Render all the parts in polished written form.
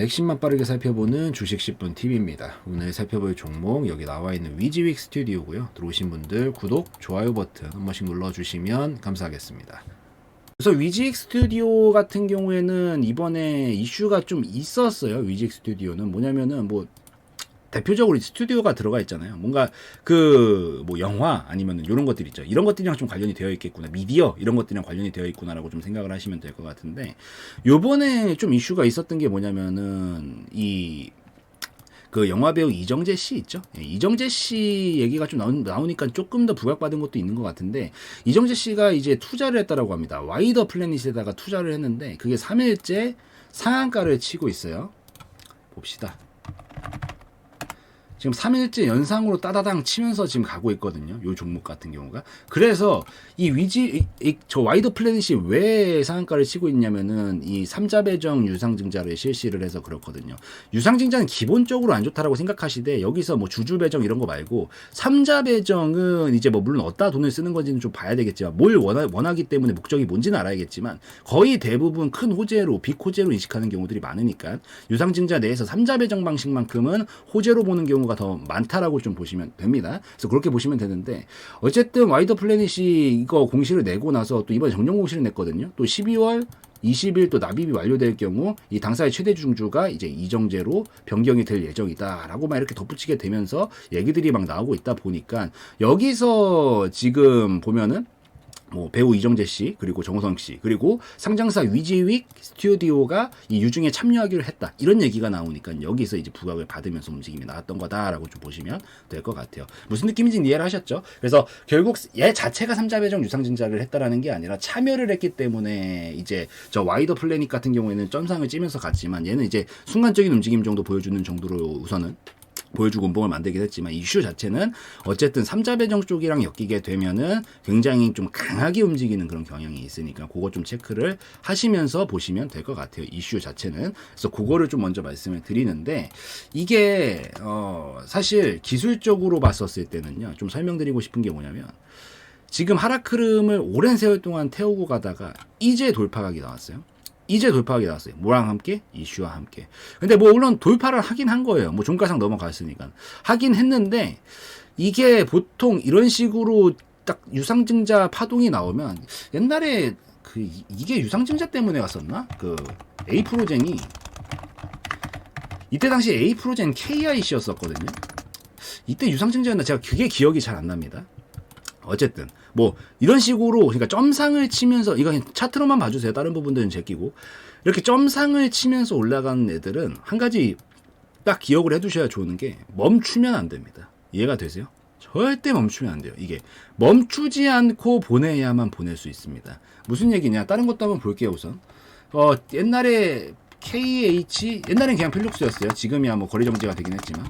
핵심만 빠르게 살펴보는 주식 10분 팁입니다. 오늘 살펴볼 종목 여기 나와 있는 위즈윅 스튜디오고요. 들어오신 분들 구독, 좋아요 버튼 한 번씩 눌러주시면 감사하겠습니다. 그래서 위즈윅 스튜디오 같은 경우에는 이번에 이슈가 좀 있었어요. 위즈윅 스튜디오는 뭐냐면은 대표적으로 스튜디오가 들어가 있잖아요. 뭔가 뭐 영화 아니면 이런 것들 있죠. 이런 것들이랑 좀 관련이 되어 있겠구나. 미디어 이런 것들이랑 관련이 되어 있구나라고 좀 생각을 하시면 될 것 같은데, 요번에 좀 이슈가 있었던 게 뭐냐면은 그 영화배우 이정재 씨 있죠? 예, 이정재 씨 얘기가 좀 나오니까 조금 더 부각받은 것도 있는 것 같은데, 이정재 씨가 이제 투자를 했다라고 합니다. 와이더 플래닛에다가 투자를 했는데 그게 3일째 상한가를 치고 있어요. 봅시다. 지금 3일째 연상으로 따다당 치면서 지금 가고 있거든요. 요 종목 같은 경우가. 그래서 저 와이더 플래닛이 왜 상한가를 치고 있냐면은 이 삼자배정 유상증자를 실시를 해서 그렇거든요. 유상증자는 기본적으로 안 좋다라고 생각하시되, 여기서 뭐 주주배정 이런 거 말고 삼자배정은 이제 뭐 물론 어디다 돈을 쓰는 건지는 좀 봐야 되겠지만, 뭘 원하기 때문에 목적이 뭔지는 알아야겠지만, 거의 대부분 큰 호재로, 빅호재로 인식하는 경우들이 많으니까 유상증자 내에서 삼자배정 방식만큼은 호재로 보는 경우가 더 많다라고 좀 보시면 됩니다. 그래서 그렇게 보시면 되는데, 어쨌든 와이더 플래닛이 이거 공시를 내고 나서 또 이번에 정정 공시를 냈거든요. 또 12월 20일 또 납입이 완료될 경우 이 당사의 최대 중주가 이제 이정재로 변경이 될 예정이다라고 막 이렇게 덧붙이게 되면서 얘기들이 막 나오고 있다 보니까, 여기서 지금 보면은 뭐 배우 이정재 씨, 그리고 정우성 씨, 그리고 상장사 위즈윅 스튜디오가 이 유증에 참여하기로 했다, 이런 얘기가 나오니까 여기서 이제 부각을 받으면서 움직임이 나왔던 거다라고 좀 보시면 될 것 같아요. 무슨 느낌인지 이해를 하셨죠? 그래서 결국 얘 자체가 삼자배정 유상증자를 했다라는 게 아니라 참여를 했기 때문에 이제 저 와이더 플래닛 같은 경우에는 점상을 찌면서 갔지만, 얘는 이제 순간적인 움직임 정도 보여주는 정도로 우선은 보여주고 운봉을 만들긴 했지만, 이슈 자체는 어쨌든 삼자배정 쪽이랑 엮이게 되면은 굉장히 좀 강하게 움직이는 그런 경향이 있으니까 그거 좀 체크를 하시면서 보시면 될 것 같아요. 이슈 자체는. 그래서 그거를 좀 먼저 말씀을 드리는데, 이게 사실 기술적으로 봤었을 때는요, 좀 설명드리고 싶은 게 뭐냐면, 지금 하락 흐름을 오랜 세월 동안 태우고 가다가 이제 돌파각이 나왔어요. 이제 돌파하게 나왔어요. 뭐랑 함께? 이슈와 함께. 근데 뭐 물론 돌파를 하긴 한 거예요. 뭐 종가상 넘어갔으니까. 하긴 했는데, 이게 보통 이런 식으로 딱 유상증자 파동이 나오면, 옛날에 이게 유상증자 때문에 왔었나? 그 에이프로젠이, 이때 당시 에이프로젠 KIC였었거든요. 이때 유상증자였나? 제가 그게 기억이 잘 안 납니다. 어쨌든 뭐 이런 식으로, 그러니까 점상을 치면서, 이거 그냥 차트로만 봐주세요. 다른 부분들은 제끼고, 이렇게 점상을 치면서 올라가는 애들은 한 가지 딱 기억을 해두셔야 좋은 게, 멈추면 안 됩니다. 이해가 되세요? 절대 멈추면 안 돼요. 이게 멈추지 않고 보내야만 보낼 수 있습니다. 무슨 얘기냐? 다른 것도 한번 볼게요. 우선 옛날에 옛날엔 그냥 필룩스였어요. 지금이야 뭐 거리 정지가 되긴 했지만,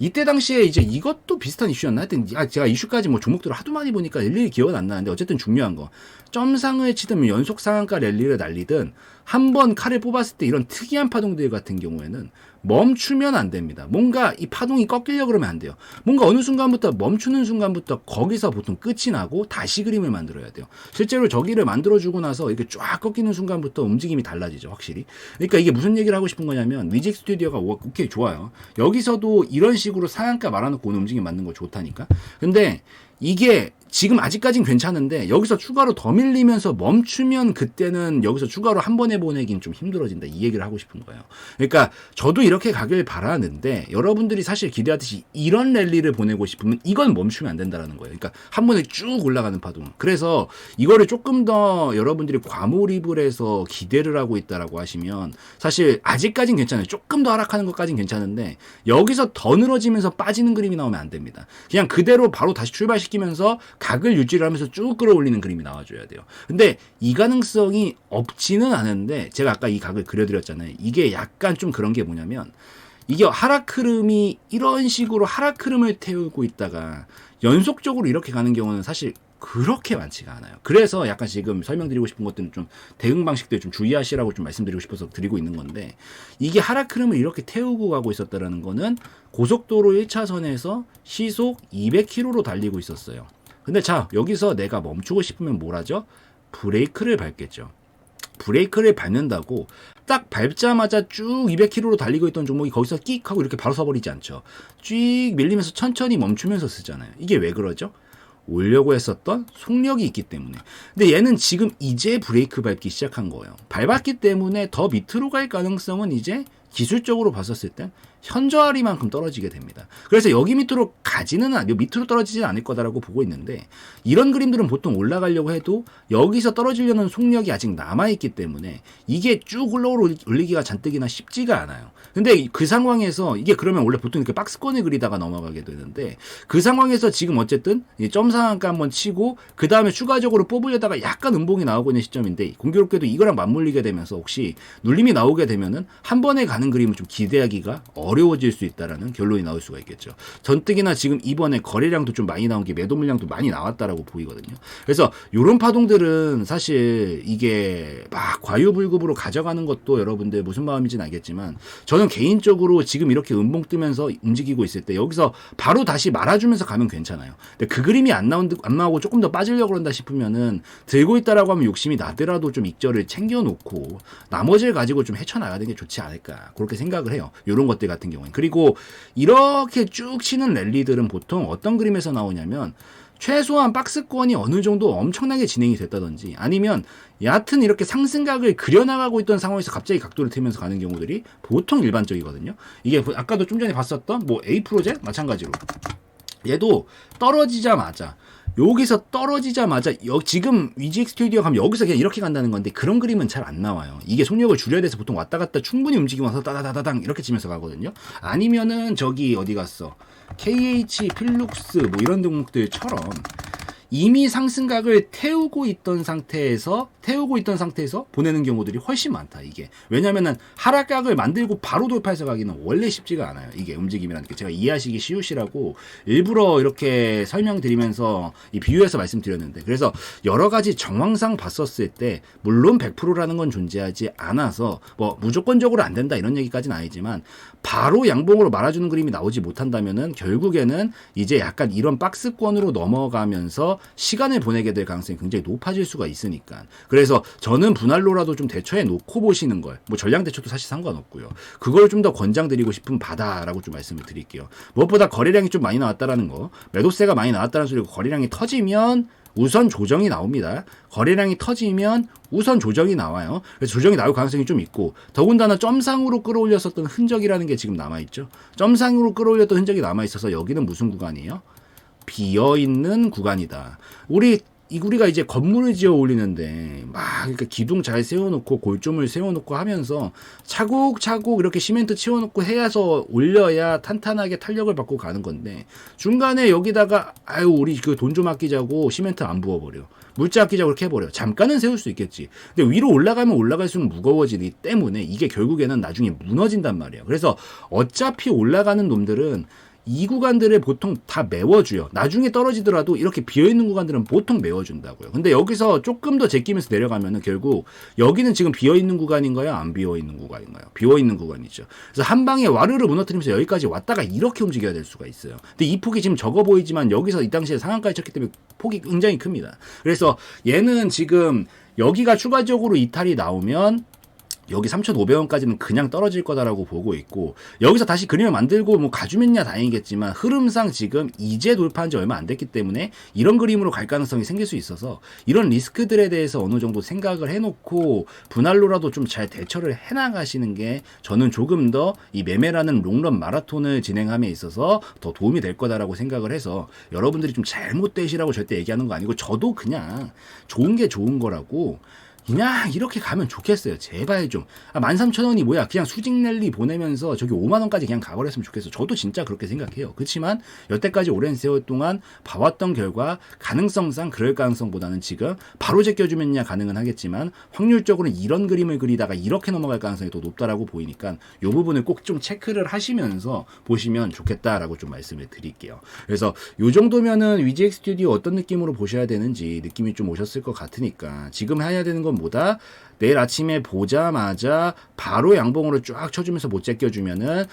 이때 당시에 이제 이것도 비슷한 이슈였나? 하여튼 제가 이슈까지 뭐 종목들을 하도 많이 보니까 일일이 기억은 안 나는데, 어쨌든 중요한 거, 점상을 치든 연속 상한가 랠리를 날리든 한 번 칼을 뽑았을 때 이런 특이한 파동들 같은 경우에는 멈추면 안 됩니다. 뭔가 이 파동이 꺾이려고 그러면 안 돼요. 뭔가 어느 순간부터, 멈추는 순간부터 거기서 보통 끝이 나고 다시 그림을 만들어야 돼요. 실제로 저기를 만들어주고 나서 이렇게 쫙 꺾이는 순간부터 움직임이 달라지죠, 확실히. 그러니까 이게 무슨 얘기를 하고 싶은 거냐면, 위즈윅 스튜디오가 오케이 좋아요. 여기서도 이런 식으로 상한가 말아놓고 오는 움직임 맞는 거 좋다니까. 근데 이게 지금 아직까진 괜찮은데, 여기서 추가로 더 밀리면서 멈추면 그때는 여기서 추가로 한 번에 보내긴 좀 힘들어진다, 이 얘기를 하고 싶은 거예요. 그러니까 저도 이렇게 가길 바라는데, 여러분들이 사실 기대하듯이 이런 랠리를 보내고 싶으면 이건 멈추면 안 된다는 거예요. 그러니까 한 번에 쭉 올라가는 파동. 그래서 이거를 조금 더 여러분들이 과몰입을 해서 기대를 하고 있다라고 하시면, 사실 아직까진 괜찮아요. 조금 더 하락하는 것까진 괜찮은데, 여기서 더 늘어지면서 빠지는 그림이 나오면 안 됩니다. 그냥 그대로 바로 다시 출발시키면서 각을 유지를 하면서 쭉 끌어올리는 그림이 나와줘야 돼요. 근데 이 가능성이 없지는 않은데, 제가 아까 이 각을 그려드렸잖아요. 이게 약간 좀 그런 게 뭐냐면, 이게 하락 흐름이 이런 식으로 하락 흐름을 태우고 있다가 연속적으로 이렇게 가는 경우는 사실 그렇게 많지가 않아요. 그래서 약간 지금 설명드리고 싶은 것들은 좀 대응 방식들 좀 주의하시라고 좀 말씀드리고 싶어서 드리고 있는 건데, 이게 하락 흐름을 이렇게 태우고 가고 있었다라는 거는 고속도로 1차선에서 시속 200km로 달리고 있었어요. 근데 자, 여기서 내가 멈추고 싶으면 뭘 하죠? 브레이크를 밟겠죠. 브레이크를 밟는다고 딱 밟자마자 쭉 200km로 달리고 있던 종목이 거기서 끽 하고 이렇게 바로 서버리지 않죠. 쭉 밀리면서 천천히 멈추면서 쓰잖아요. 이게 왜 그러죠? 오려고 했었던 속력이 있기 때문에. 근데 얘는 지금 이제 브레이크 밟기 시작한 거예요. 밟았기 때문에 더 밑으로 갈 가능성은 이제 기술적으로 봤었을 때 현저하리만큼 떨어지게 됩니다. 그래서 여기 밑으로 밑으로 떨어지진 않을 거다라고 보고 있는데, 이런 그림들은 보통 올라가려고 해도 여기서 떨어지려는 속력이 아직 남아있기 때문에 이게 쭉 올리기가 잔뜩이나 쉽지가 않아요. 근데 그 상황에서 이게 그러면 원래 보통 이렇게 박스권을 그리다가 넘어가게 되는데, 그 상황에서 지금 어쨌든 점 상한가 한번 치고 그 다음에 추가적으로 뽑으려다가 약간 음봉이 나오고 있는 시점인데, 공교롭게도 이거랑 맞물리게 되면서 혹시 눌림이 나오게 되면은 한 번에 가는 그림을 좀 기대하기가 어려워질 수 있다라는 결론이 나올 수가 있겠죠. 전뜨기나 지금 이번에 거래량도 좀 많이 나온 게 매도 물량도 많이 나왔다라고 보이거든요. 그래서 이런 파동들은 사실 이게 막 과유불급으로 가져가는 것도 여러분들 무슨 마음인지는 알겠지만, 저는 개인적으로 지금 이렇게 음봉 뜨면서 움직이고 있을 때 여기서 바로 다시 말아주면서 가면 괜찮아요. 근데 그 그림이 안 나오고 조금 더 빠지려고 그런다 싶으면은, 들고 있다라고 하면 욕심이 나더라도 좀 익절을 챙겨놓고 나머지를 가지고 좀 헤쳐나가는 게 좋지 않을까, 그렇게 생각을 해요. 이런 것들 같은 경우는. 그리고 이렇게 쭉 치는 랠리들은 보통 어떤 그림에서 나오냐면, 최소한 박스권이 어느 정도 엄청나게 진행이 됐다든지, 아니면 얕은 이렇게 상승각을 그려나가고 있던 상황에서 갑자기 각도를 틀면서 가는 경우들이 보통 일반적이거든요. 이게 아까도 좀 전에 봤었던 뭐 A 프로젝트 마찬가지로 얘도 떨어지자마자, 여기서 떨어지자마자 지금 위지엑 스튜디오 가면 여기서 그냥 이렇게 간다는 건데, 그런 그림은 잘 안 나와요. 이게 속력을 줄여야 돼서 보통 왔다 갔다 충분히 움직이고 와서 따다다다당 이렇게 치면서 가거든요. 아니면은 저기 어디 갔어, KH, 필룩스 뭐 이런 종목들처럼 이미 상승각을 태우고 있던 상태에서 보내는 경우들이 훨씬 많다. 이게 왜냐면은 하락각을 만들고 바로 돌파해서 가기는 원래 쉽지가 않아요. 이게 움직임이라는 게 제가 이해하시기 쉬우시라고 일부러 이렇게 설명드리면서 이 비유해서 말씀드렸는데, 그래서 여러 가지 정황상 봤었을 때 물론 100%라는 건 존재하지 않아서 뭐 무조건적으로 안 된다 이런 얘기까지는 아니지만, 바로 양봉으로 말아주는 그림이 나오지 못한다면은 결국에는 이제 약간 이런 박스권으로 넘어가면서 시간을 보내게 될 가능성이 굉장히 높아질 수가 있으니까. 그래서 저는 분할로라도 좀 대처해 놓고 보시는 걸, 뭐 전량 대처도 사실 상관없고요. 그걸 좀 더 권장드리고 싶은 바다라고 좀 말씀을 드릴게요. 무엇보다 거래량이 좀 많이 나왔다라는 거, 매도세가 많이 나왔다는 소리고, 거래량이 터지면 우선 조정이 나옵니다. 거래량이 터지면 우선 조정이 나와요. 그래서 조정이 나올 가능성이 좀 있고, 더군다나 점상으로 끌어올렸었던 흔적이라는 게 지금 남아있죠. 점상으로 끌어올렸던 흔적이 남아있어서 여기는 무슨 구간이에요? 비어있는 구간이다. 우리가 이제 건물을 지어 올리는데 막 그러니까 기둥 잘 세워놓고 골조물 세워놓고 하면서 차곡차곡 이렇게 시멘트 치워놓고 해서 올려야 탄탄하게 탄력을 받고 가는 건데, 중간에 여기다가 우리 그 돈 좀 아끼자고 시멘트 안 부어버려, 물자 아끼자고 이렇게 해버려. 잠깐은 세울 수 있겠지. 근데 위로 올라가면 올라갈수록 무거워지기 때문에 이게 결국에는 나중에 무너진단 말이에요. 그래서 어차피 올라가는 놈들은 이 구간들을 보통 다 메워줘요. 나중에 떨어지더라도 이렇게 비어있는 구간들은 보통 메워준다고요. 근데 여기서 조금 더 제끼면서 내려가면은 결국 여기는 지금 비어있는 구간인가요? 안 비어있는 구간인가요? 비어있는 구간이죠. 그래서 한 방에 와르르 무너뜨리면서 여기까지 왔다가 이렇게 움직여야 될 수가 있어요. 근데 이 폭이 지금 적어 보이지만 여기서 이 당시에 상한가에 쳤기 때문에 폭이 굉장히 큽니다. 그래서 얘는 지금 여기가 추가적으로 이탈이 나오면 여기 3,500원까지는 그냥 떨어질 거다라고 보고 있고, 여기서 다시 그림을 만들고 뭐 가주면야 다행이겠지만, 흐름상 지금 이제 돌파한 지 얼마 안 됐기 때문에 이런 그림으로 갈 가능성이 생길 수 있어서, 이런 리스크들에 대해서 어느 정도 생각을 해놓고 분할로라도 좀 잘 대처를 해나가시는 게 저는 조금 더 이 매매라는 롱런 마라톤을 진행함에 있어서 더 도움이 될 거다라고 생각을 해서, 여러분들이 좀 잘못되시라고 절대 얘기하는 거 아니고, 저도 그냥 좋은 게 좋은 거라고 그냥 이렇게 가면 좋겠어요. 제발 좀. 13,000원이 뭐야. 그냥 수직 랠리 보내면서 저기 5만원까지 그냥 가버렸으면 좋겠어. 저도 진짜 그렇게 생각해요. 그렇지만 여태까지 오랜 세월 동안 봐왔던 결과 가능성상 그럴 가능성보다는 지금 바로 제껴주면야 가능은 하겠지만, 확률적으로는 이런 그림을 그리다가 이렇게 넘어갈 가능성이 더 높다라고 보이니까 이 부분을 꼭 좀 체크를 하시면서 보시면 좋겠다라고 좀 말씀을 드릴게요. 그래서 이 정도면은 위지엑 스튜디오 어떤 느낌으로 보셔야 되는지 느낌이 좀 오셨을 것 같으니까, 지금 해야 되는 건 뭐다? 내일 아침에 보자마자 바로 양봉으로 쫙 쳐주면서 못 제껴주면은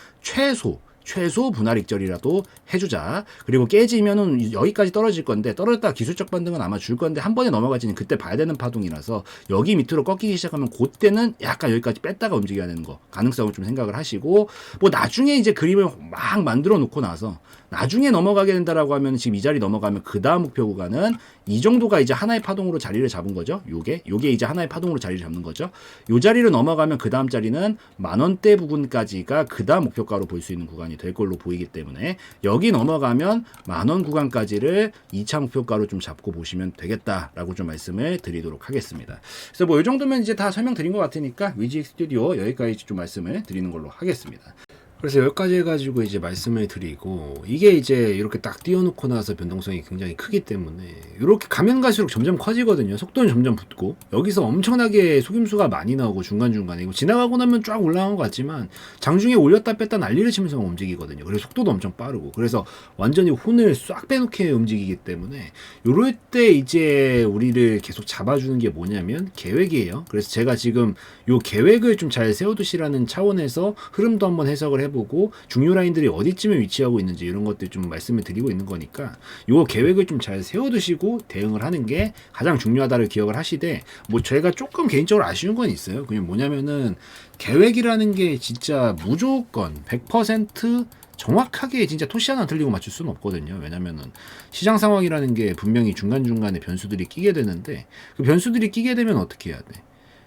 최소 분할 익절이라도 해주자. 그리고 깨지면은 여기까지 떨어질 건데 떨어졌다가 기술적 반등은 아마 줄 건데 한 번에 넘어가지는 그때 봐야 되는 파동이라서 여기 밑으로 꺾이기 시작하면 그때는 약간 여기까지 뺐다가 움직여야 되는 거 가능성을 좀 생각을 하시고 뭐 나중에 이제 그림을 막 만들어 놓고 나서 나중에 넘어가게 된다라고 하면 지금 이 자리 넘어가면 그 다음 목표 구간은 이 정도가 이제 하나의 파동으로 자리를 잡은 거죠. 요게 이제 하나의 파동으로 자리를 잡는 거죠. 요 자리를 넘어가면 그 다음 자리는 10,000원대 부분까지가 그 다음 목표가로 볼 수 있는 구간이 될 걸로 보이기 때문에 여기 넘어가면 10,000원 구간까지를 2차 목표가로 좀 잡고 보시면 되겠다라고 좀 말씀을 드리도록 하겠습니다. 그래서 뭐 이 정도면 이제 다 설명드린 것 같으니까 위지익 스튜디오 여기까지 좀 말씀을 드리는 걸로 하겠습니다. 그래서 여기까지 해가지고 이제 말씀을 드리고 이게 이제 이렇게 딱 띄워놓고 나서 변동성이 굉장히 크기 때문에 이렇게 가면 갈수록 점점 커지거든요. 속도는 점점 붙고 여기서 엄청나게 속임수가 많이 나오고 중간중간에 이거 지나가고 나면 쫙 올라간 것 같지만 장중에 올렸다 뺐다 난리를 치면서 움직이거든요. 그래서 속도도 엄청 빠르고 그래서 완전히 혼을 싹 빼놓게 움직이기 때문에 요럴 때 이제 우리를 계속 잡아주는 게 뭐냐면 계획이에요. 그래서 제가 지금 요 계획을 좀 잘 세워두시라는 차원에서 흐름도 한번 해석을 해보고 중요 라인들이 어디쯤에 위치하고 있는지 이런 것들 좀 말씀을 드리고 있는 거니까 요 계획을 좀 잘 세워두시고 대응을 하는 게 가장 중요하다를 기억을 하시되 뭐 제가 조금 개인적으로 아쉬운 건 있어요. 그냥 뭐냐면은 계획이라는 게 진짜 무조건 100% 정확하게 진짜 토시 하나 틀리고 맞출 수는 없거든요. 왜냐면은 시장 상황이라는 게 분명히 중간중간에 변수들이 끼게 되는데 그 변수들이 끼게 되면 어떻게 해야 돼?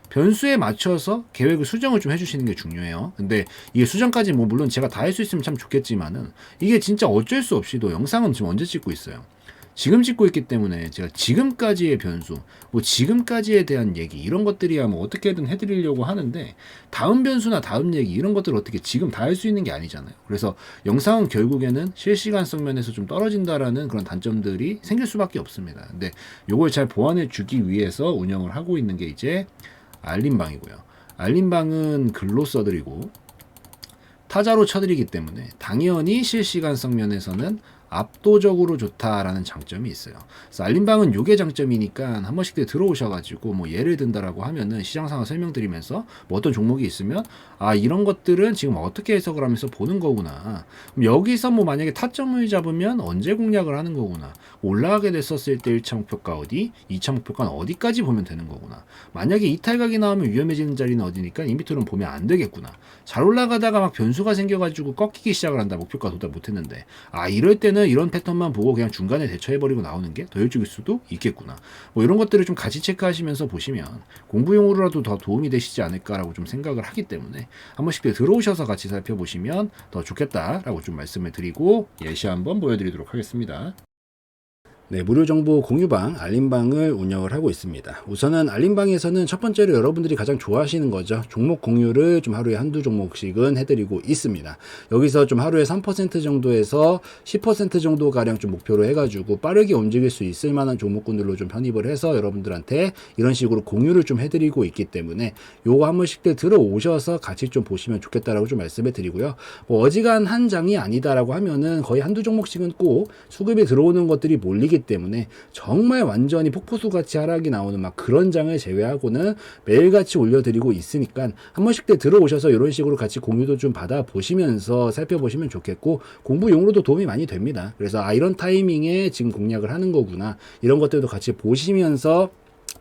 변수에 맞춰서 계획을 수정을 좀 해주시는 게 중요해요. 근데 이게 수정까지 뭐 물론 제가 다 할 수 있으면 참 좋겠지만은 이게 진짜 어쩔 수 없이도 영상은 지금 언제 찍고 있어요. 지금 찍고 있기 때문에 제가 지금까지의 변수, 뭐 지금까지에 대한 얘기 이런 것들이야 뭐 어떻게든 해드리려고 하는데 다음 변수나 다음 얘기 이런 것들을 어떻게 지금 다 할 수 있는 게 아니잖아요. 그래서 영상은 결국에는 실시간성 면에서 좀 떨어진다라는 그런 단점들이 생길 수밖에 없습니다. 근데 요걸 잘 보완해 주기 위해서 운영을 하고 있는 게 이제 알림방이고요. 알림방은 글로 써드리고 타자로 쳐드리기 때문에 당연히 실시간성 면에서는 압도적으로 좋다라는 장점이 있어요. 그래서 알림방은 요게 장점이니까 한 번씩 들어오셔가지고 뭐 예를 든다라고 하면은 시장 상황 설명드리면서 뭐 어떤 종목이 있으면 아 이런 것들은 지금 어떻게 해석을 하면서 보는 거구나. 그럼 여기서 뭐 만약에 타점을 잡으면 언제 공략을 하는 거구나. 올라가게 됐었을 때 1차 목표가 어디, 2차 목표가는 어디까지 보면 되는 거구나. 만약에 이탈각이 나오면 위험해지는 자리는 어디니까 이 밑으로는 보면 안 되겠구나. 잘 올라가다가 막 변수가 생겨가지고 꺾이기 시작을 한다. 목표가 도달 못했는데 아 이럴 때는 이런 패턴만 보고 그냥 중간에 대처해버리고 나오는 게 더 효율적일 수도 있겠구나. 뭐 이런 것들을 좀 같이 체크하시면서 보시면 공부용으로라도 더 도움이 되시지 않을까라고 좀 생각을 하기 때문에 한 번씩 들어오셔서 같이 살펴보시면 더 좋겠다라고 좀 말씀을 드리고 예시 한번 보여드리도록 하겠습니다. 네, 무료 정보 공유방, 알림방을 운영을 하고 있습니다. 우선은 알림방에서는 첫 번째로 여러분들이 가장 좋아하시는 거죠. 종목 공유를 좀 하루에 한두 종목씩은 해드리고 있습니다. 여기서 좀 하루에 3% 정도에서 10% 정도 가량 좀 목표로 해가지고 빠르게 움직일 수 있을 만한 종목군들로 좀 편입을 해서 여러분들한테 이런 식으로 공유를 좀 해드리고 있기 때문에 요거 한 번씩들 들어오셔서 같이 좀 보시면 좋겠다라고 좀 말씀을 드리고요. 뭐 어지간한 장이 아니다라고 하면은 거의 한두 종목씩은 꼭 수급이 들어오는 것들이 몰리기 때문에 정말 완전히 폭포수 같이 하락이 나오는 막 그런 장을 제외하고는 매일같이 올려드리고 있으니까 한 번씩 때 들어오셔서 이런 식으로 같이 공유도 좀 받아보시면서 살펴보시면 좋겠고 공부용으로도 도움이 많이 됩니다. 그래서 아 이런 타이밍에 지금 공략을 하는 거구나 이런 것들도 같이 보시면서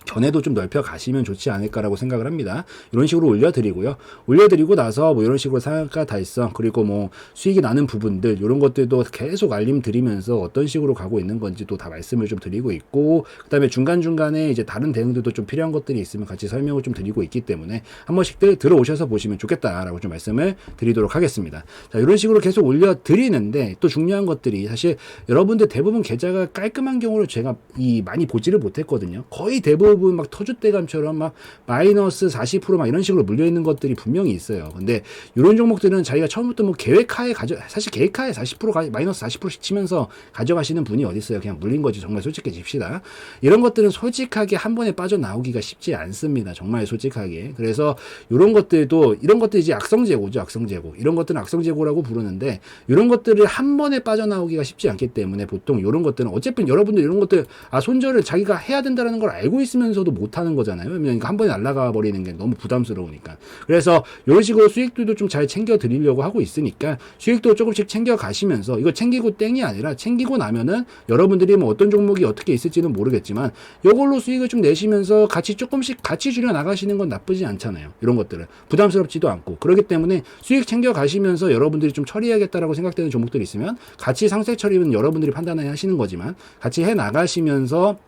견해도 좀 넓혀 가시면 좋지 않을까라고 생각을 합니다. 이런 식으로 올려드리고요. 올려드리고 나서 뭐 이런 식으로 상한가 달성 그리고 뭐 수익이 나는 부분들 이런 것들도 계속 알림 드리면서 어떤 식으로 가고 있는 건지도 다 말씀을 좀 드리고 있고 그 다음에 중간중간에 이제 다른 대응들도 좀 필요한 것들이 있으면 같이 설명을 좀 드리고 있기 때문에 한 번씩들 들어오셔서 보시면 좋겠다라고 좀 말씀을 드리도록 하겠습니다. 자 이런 식으로 계속 올려드리는데 또 중요한 것들이 사실 여러분들 대부분 계좌가 깔끔한 경우를 제가 많이 보지를 못했거든요. 거의 대부분 막 터줏대감처럼 막 마이너스 40%막 이런 식으로 물려있는 것들이 분명히 있어요. 근데 이런 종목들은 자기가 처음부터 뭐 계획하에 사실 계획하에 40% 마이너스 40%씩 치면서 가져가시는 분이 어디 있어요. 그냥 물린 거지. 정말 솔직해집시다. 이런 것들은 솔직하게 한 번에 빠져나오기가 쉽지 않습니다. 정말 솔직하게. 그래서 이런 것들도 이런 것들이 이제 악성재고죠. 악성재고. 이런 것들은 악성재고라고 부르는데 이런 것들을 한 번에 빠져나오기가 쉽지 않기 때문에 보통 이런 것들은 어차피 여러분들 이런 것들 손절을 자기가 해야 된다는 걸 알고 있으면 있으면서도 못하는 거잖아요. 그러니까 한 번에 날아가 버리는 게 너무 부담스러우니까. 그래서 이런 식으로 수익들도 좀 잘 챙겨 드리려고 하고 있으니까 수익도 조금씩 챙겨 가시면서, 이거 챙기고 땡이 아니라 챙기고 나면은 여러분들이 뭐 어떤 종목이 어떻게 있을지는 모르겠지만 이걸로 수익을 좀 내시면서 같이 조금씩 같이 줄여 나가시는 건 나쁘지 않잖아요. 이런 것들은 부담스럽지도 않고. 그렇기 때문에 수익 챙겨 가시면서 여러분들이 좀 처리해야겠다라고 생각되는 종목들이 있으면 같이 상세 처리는 여러분들이 판단해 하시는 거지만 같이 해 나가시면서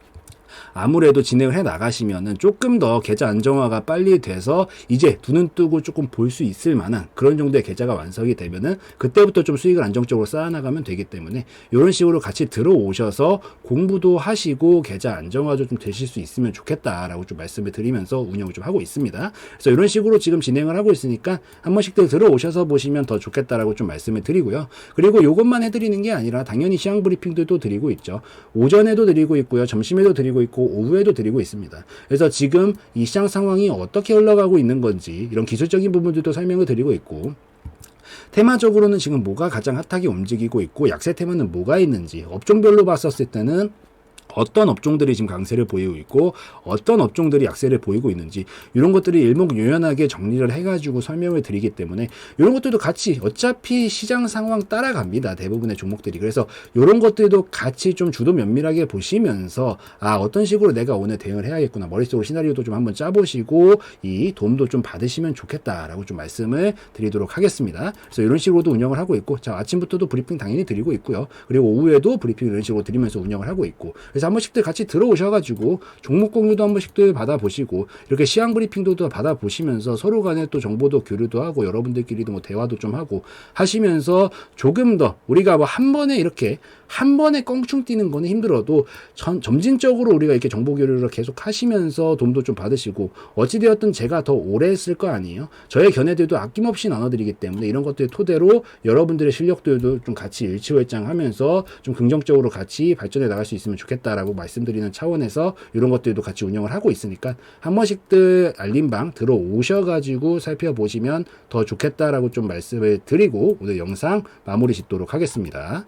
아무래도 진행을 해 나가시면은 조금 더 계좌 안정화가 빨리 돼서 이제 두 눈 뜨고 조금 볼 수 있을 만한 그런 정도의 계좌가 완성이 되면은 그때부터 좀 수익을 안정적으로 쌓아나가면 되기 때문에 이런 식으로 같이 들어오셔서 공부도 하시고 계좌 안정화도 좀 되실 수 있으면 좋겠다라고 좀 말씀을 드리면서 운영을 좀 하고 있습니다. 그래서 이런 식으로 지금 진행을 하고 있으니까 한 번씩들 들어오셔서 보시면 더 좋겠다라고 좀 말씀을 드리고요. 그리고 이것만 해드리는 게 아니라 당연히 시황 브리핑들도 드리고 있죠. 오전에도 드리고 있고요. 점심에도 드리고 있고 오후에도 드리고 있습니다. 그래서 지금 이 시장 상황이 어떻게 흘러가고 있는 건지 이런 기술적인 부분들도 설명을 드리고 있고, 테마적으로는 지금 뭐가 가장 핫하게 움직이고 있고 약세 테마는 뭐가 있는지 업종별로 봤었을 때는 어떤 업종들이 지금 강세를 보이고 있고 어떤 업종들이 약세를 보이고 있는지 이런 것들이 일목요연하게 정리를 해가지고 설명을 드리기 때문에 이런 것들도 같이 어차피 시장 상황 따라갑니다. 대부분의 종목들이. 그래서 이런 것들도 같이 좀 주도 면밀하게 보시면서 어떤 식으로 내가 오늘 대응을 해야겠구나, 머릿속으로 시나리오도 좀 한번 짜보시고 이 도움도 좀 받으시면 좋겠다라고 좀 말씀을 드리도록 하겠습니다. 그래서 이런 식으로도 운영을 하고 있고, 자, 아침부터도 브리핑 당연히 드리고 있고요. 그리고 오후에도 브리핑 이런 식으로 드리면서 운영을 하고 있고, 그래서 한 번씩들 같이 들어오셔가지고 종목 공유도 한 번씩들 받아보시고 이렇게 시황 브리핑도 받아보시면서 서로 간에 또 정보도 교류도 하고 여러분들끼리도 뭐 대화도 좀 하고 하시면서 조금 더 우리가 뭐 한 번에 이렇게 한 번에 껑충 뛰는 거는 힘들어도 점진적으로 우리가 이렇게 정보 교류를 계속 하시면서 도움도 좀 받으시고, 어찌되었든 제가 더 오래 했을 거 아니에요. 저의 견해들도 아낌없이 나눠드리기 때문에 이런 것들 토대로 여러분들의 실력들도 좀 같이 일치월장하면서 좀 긍정적으로 같이 발전해 나갈 수 있으면 좋겠다라고 말씀드리는 차원에서 이런 것들도 같이 운영을 하고 있으니까 한 번씩들 알림방 들어오셔가지고 살펴보시면 더 좋겠다라고 좀 말씀을 드리고 오늘 영상 마무리 짓도록 하겠습니다.